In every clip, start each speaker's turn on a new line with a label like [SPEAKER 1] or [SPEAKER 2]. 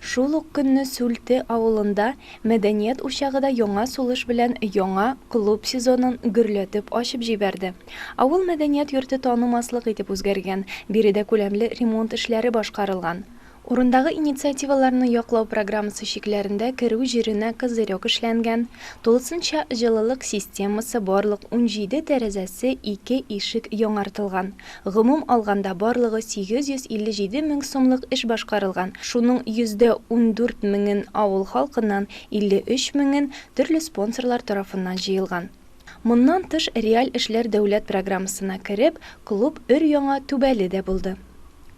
[SPEAKER 1] Шул ук көнне Сүлте авылында мәдәният учагыда яңа сулыш белән яңа клуб сезонын гөрләтеп ачып җибәрде. Авыл мәдәният йорты танымаслык итеп үзгәргән, биредә күләмле ремонт эшләре башкарылган. Урындагы инициативаларны яклау программасы шикләрендә керү җиренә козырек эшләнгән, тулысынча җылылык системасы барлык 17 тәрәзәсе 2 ишек яңартылган. Гомум алганда барлыгы 857 мең сумлык эш башкарылган. Шуның 14 меңен авыл халкыннан, 53 меңен төрле спонсорлар тарафыннан җыелган. Моннан тыш реаль эшләр дәүләт программасына кереп, клуб өр-яңа түбәле дә булды.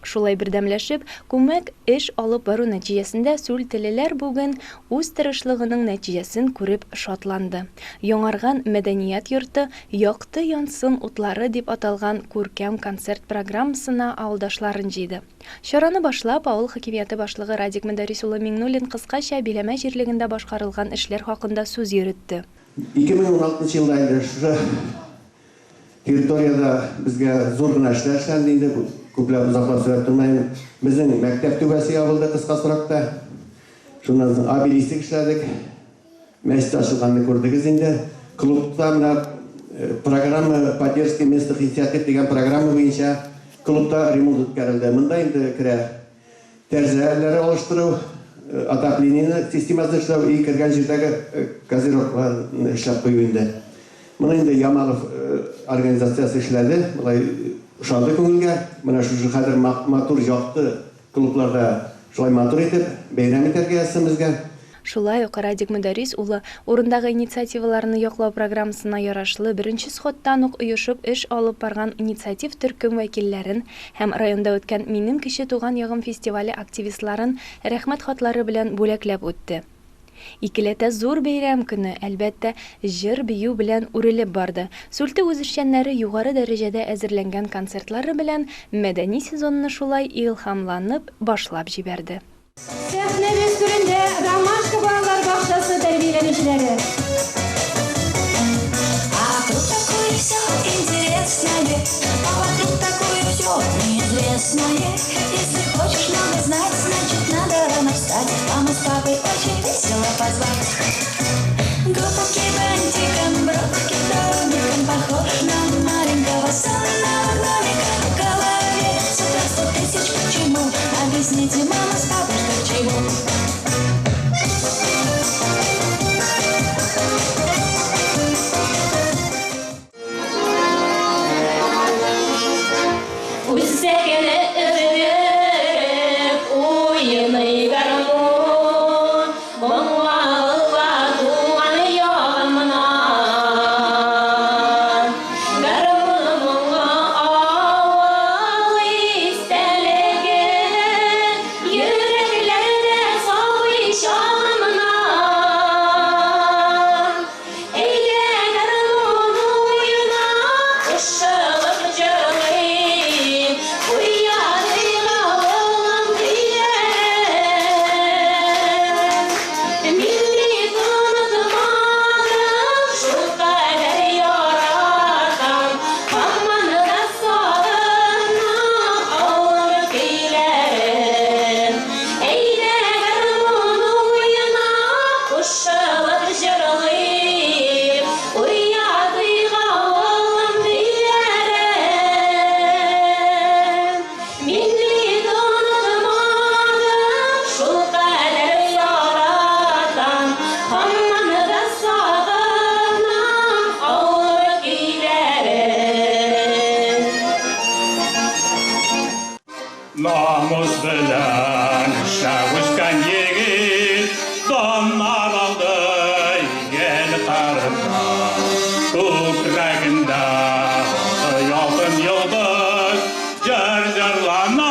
[SPEAKER 1] Шулай бердәмләшеп, күмәк эш алып бару нәтиҗәсендә Сүлтелеләр бүген үз тырышлыгының нәтиҗәсен күреп шатланды. Яңарган мәдәният йорты «Якты янсын утлары» дип аталган күркәм концерт программасына авылдашларын җыйды. Чараны башлап, авыл хакимияте башлыгы Радик Мөдәррис улы Миңнуллин кыскача биләмә җирлегендә башкарылган эшләр хакында сүз йөртте.
[SPEAKER 2] 2016 елда инде территорияда безгә зур гына эшләр эшләнде инде. Күпләп узаклап сөйләп тормыйм. Безнең мәктәп түбәсе ябылды кыска срокта. Шуннан соң обелиск эшләдек. Мәчет ачылганны күрдегез инде. Клубта менә программа поддержки местных инициатив дигән программа буенча клубта ремонт үткәрелде. Монда инде керә тәрәзәләре алыштыру, отопление системасы эшләү, и кергән җирдәге козырькларны эшләп кую инде. Моны инде Ямалов организациясы эшләде. Булай ушанды күңелгә, менә шушы хәзер матур якты клубларда шулай матур итеп бәйрәм итәргә ясамызга.
[SPEAKER 1] Шулай ук Радик Мөдәррис улы урындагы инициативаларны яклау программасына ярашлы беренче сходтан ук оешып эш алып барган инициатив төркем вәкилләрен һәм районда үткән Минем кече туган ягым фестивале активистларын рәхмәт хатлары белән бүләкләп үтте. Икеләтә зур бәйрәм көне, әлбәттә, җыр бию белән үрелеп барды. Сүлте үз эшчәннәре югары дәрәҗәдә әзерләнгән концертлары белән мәдәни сезонны шулай илһамланып башлап җибәрде.
[SPEAKER 3] Сәхнә дәстүрендә Ромашка балалар бакчасы тәрбияләнүчеләре. Вокруг такое всё интересное, вокруг такое всё неизвестное. Если хочешь много знать, значит надо рано встать. Маму с папой очень весело позвать. Группки бантиком, бровки домиком, похож на маленького сонного гномика. В голове супер 100 тысяч почему. Объясните, мама с папой, что к чему.
[SPEAKER 4] Namus белән шәүскән егет доннар алды ел карында. Күкрәгендә алтын йолдыз җыр-җырлана.